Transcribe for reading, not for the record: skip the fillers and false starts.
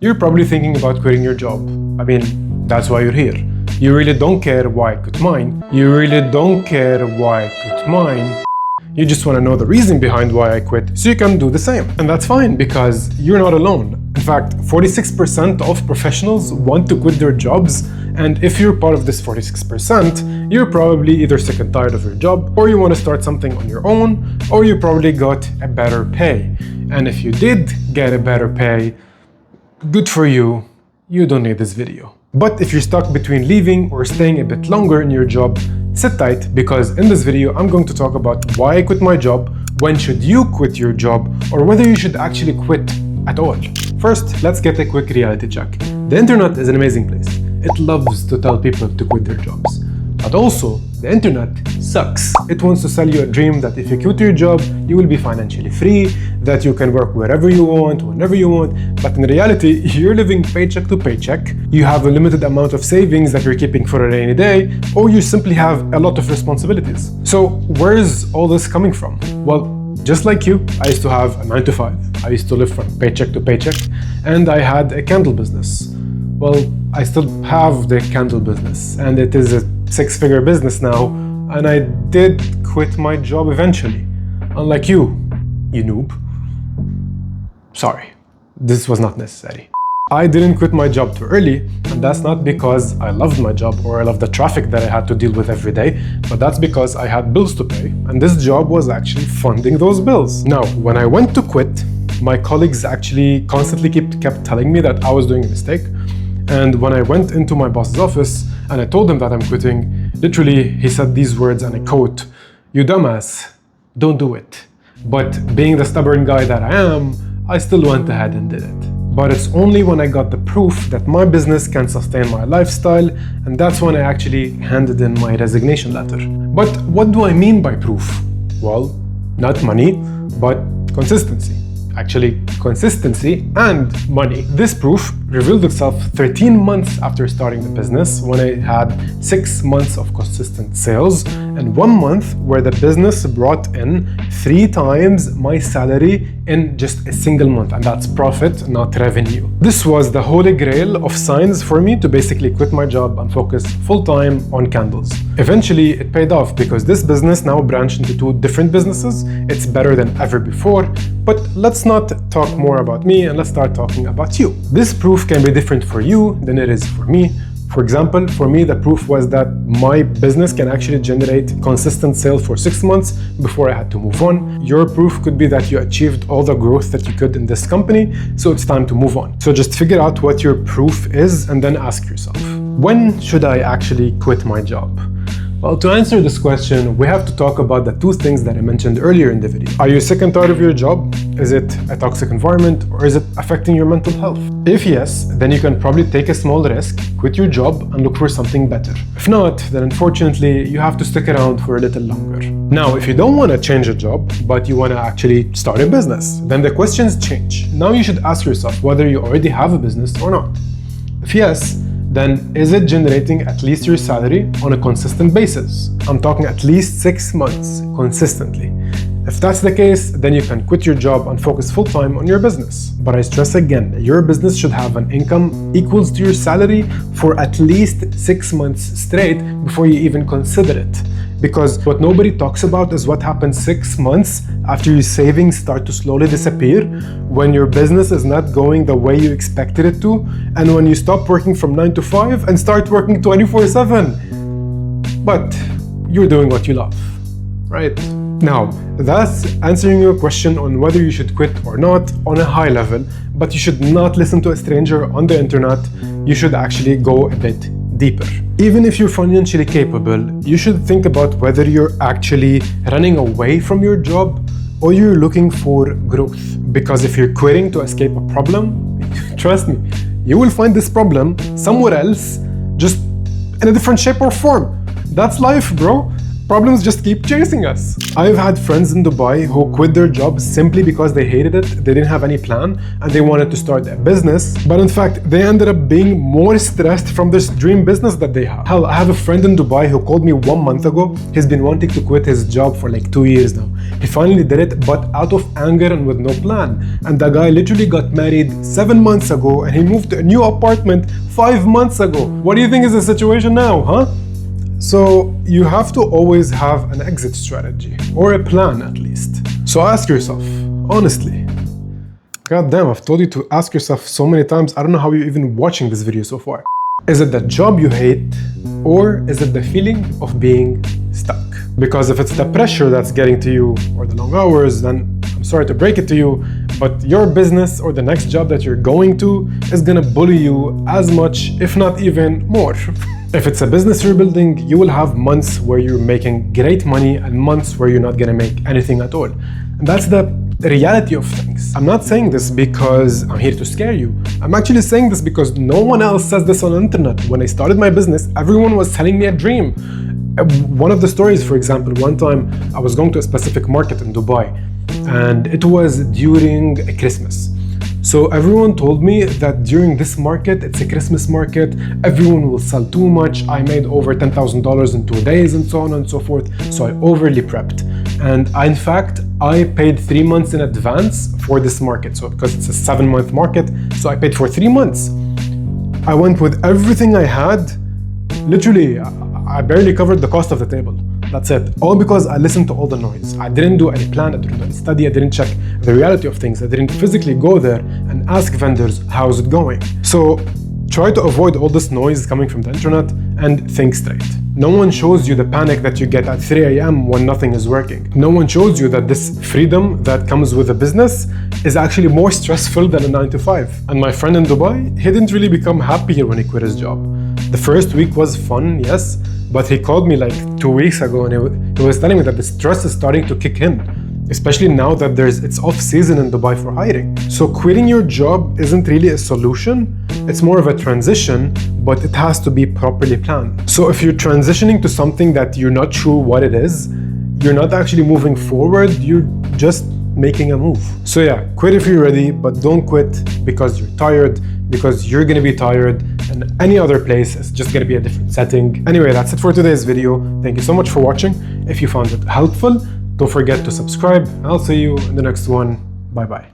You're probably thinking about quitting your job. I mean, that's why you're here. You really don't care why I quit mine. You really don't care why I quit mine. You just want to know the reason behind why I quit so you can do the same. And that's fine because you're not alone. In fact, 46% of professionals want to quit their jobs, and if you're part of this 46%, you're probably either sick and tired of your job, or you want to start something on your own, or you probably got a better pay. And if you did get a better pay, good for you, you don't need this video. But if you're stuck between leaving or staying a bit longer in your job, sit tight because in this video I'm going to talk about why I quit my job, when should you quit your job, or whether you should actually quit at all. First, let's get a quick reality check. The internet is an amazing place. It loves to tell people to quit their jobs. But also, the internet sucks. It wants to sell you a dream that if you quit your job, you will be financially free, that you can work wherever you want, whenever you want. But in reality, you're living paycheck to paycheck. You have a limited amount of savings that you're keeping for a rainy day, or you simply have a lot of responsibilities. So where is all this coming from? Well, just like you, I used to have a 9 to 5. I used to live from paycheck to paycheck, and I had a candle business. Well, I still have the candle business, and it is a 6-figure business now, and I did quit my job eventually. Unlike you noob. Sorry, this was not necessary. I didn't quit my job too early, and that's not because I loved my job or I loved the traffic that I had to deal with every day, but that's because I had bills to pay, and this job was actually funding those bills. Now, when I went to quit, my colleagues actually constantly kept telling me that I was doing a mistake. And when I went into my boss's office and I told him that I'm quitting, literally he said these words, and I quote, "You dumbass, don't do it." But being the stubborn guy that I am, I still went ahead and did it. But it's only when I got the proof that my business can sustain my lifestyle, and that's when I actually handed in my resignation letter. But what do I mean by proof? Well, not money, but consistency. Actually, consistency and money. This proof revealed itself 13 months after starting the business, when I had 6 months of consistent sales and 1 month where the business brought in 3 times my salary in just a single month, and that's profit, not revenue. This was the holy grail of signs for me to basically quit my job and focus full-time on candles. Eventually, it paid off because this business now branched into 2 different businesses. It's better than ever before. But let's not talk more about me and let's start talking about you. This proof can be different for you than it is for me. For example, for me, the proof was that my business can actually generate consistent sales for 6 months before I had to move on. Your proof could be that you achieved all the growth that you could in this company, so it's time to move on. So just figure out what your proof is and then ask yourself, when should I actually quit my job? Well, to answer this question, we have to talk about the 2 things that I mentioned earlier in the video. Are you sick and tired of your job? Is it a toxic environment, or is it affecting your mental health? If yes, then you can probably take a small risk, quit your job, and look for something better. If not, then unfortunately, you have to stick around for a little longer. Now, if you don't want to change a job, but you want to actually start a business, then the questions change. Now you should ask yourself whether you already have a business or not. If yes, then is it generating at least your salary on a consistent basis? I'm talking at least 6 months consistently. If that's the case, then you can quit your job and focus full-time on your business. But I stress again, your business should have an income equals to your salary for at least 6 months straight before you even consider it. Because what nobody talks about is what happens 6 months after your savings start to slowly disappear, when your business is not going the way you expected it to, and when you stop working from 9 to 5 and start working 24/7. But you're doing what you love, right? Now, that's answering your question on whether you should quit or not on a high level, but you should not listen to a stranger on the internet. You should actually go a bit deeper. Even if you're financially capable, you should think about whether you're actually running away from your job or you're looking for growth. Because if you're quitting to escape a problem, trust me, you will find this problem somewhere else, just in a different shape or form. That's life, bro. problems just keep chasing us. I've had friends in Dubai who quit their jobs simply because they hated it, they didn't have any plan, and they wanted to start a business. But in fact, they ended up being more stressed from this dream business that they have. Hell, I have a friend in Dubai who called me 1 month ago. He's been wanting to quit his job for like 2 years now. He finally did it, but out of anger and with no plan. And the guy literally got married 7 months ago and he moved to a new apartment 5 months ago. What do you think is the situation now, huh? So you have to always have an exit strategy, or a plan at least. So ask yourself, honestly. God damn, I've told you to ask yourself so many times, I don't know how you're even watching this video so far. Is it the job you hate, or is it the feeling of being stuck? Because if it's the pressure that's getting to you, or the long hours, then I'm sorry to break it to you, but your business or the next job that you're going to is gonna bully you as much, if not even more. If it's a business you're building, you will have months where you're making great money and months where you're not gonna make anything at all. And that's the reality of things. I'm not saying this because I'm here to scare you. I'm actually saying this because no one else says this on the internet. When I started my business, everyone was telling me a dream. One of the stories, for example, one time I was going to a specific market in Dubai and it was during Christmas. So everyone told me that during this market, it's a Christmas market, everyone will sell too much. I made over $10,000 in 2 days and so on and so forth. So I overly prepped. And in fact, I paid 3 months in advance for this market. So because it's a 7-month market, so I paid for 3 months. I went with everything I had. Literally, I barely covered the cost of the table. That's it. All because I listened to all the noise. I didn't do any plan, I didn't do any study, I didn't check the reality of things. I didn't physically go there and ask vendors, how's it going? So try to avoid all this noise coming from the internet and think straight. No one shows you the panic that you get at 3 a.m. when nothing is working. No one shows you that this freedom that comes with a business is actually more stressful than a 9 to 5. And my friend in Dubai, he didn't really become happier when he quit his job. The first week was fun, yes, but he called me like 2 weeks ago and he was telling me that the stress is starting to kick in, especially now that it's off season in Dubai for hiring. So quitting your job isn't really a solution, it's more of a transition, but it has to be properly planned. So if you're transitioning to something that you're not sure what it is, you're not actually moving forward, you're just making a move. So yeah, quit if you're ready, but don't quit because you're tired, because you're gonna be tired, and any other place is just gonna be a different setting. Anyway, that's it for today's video. Thank you so much for watching. If you found it helpful, don't forget to subscribe. I'll see you in the next one. Bye bye.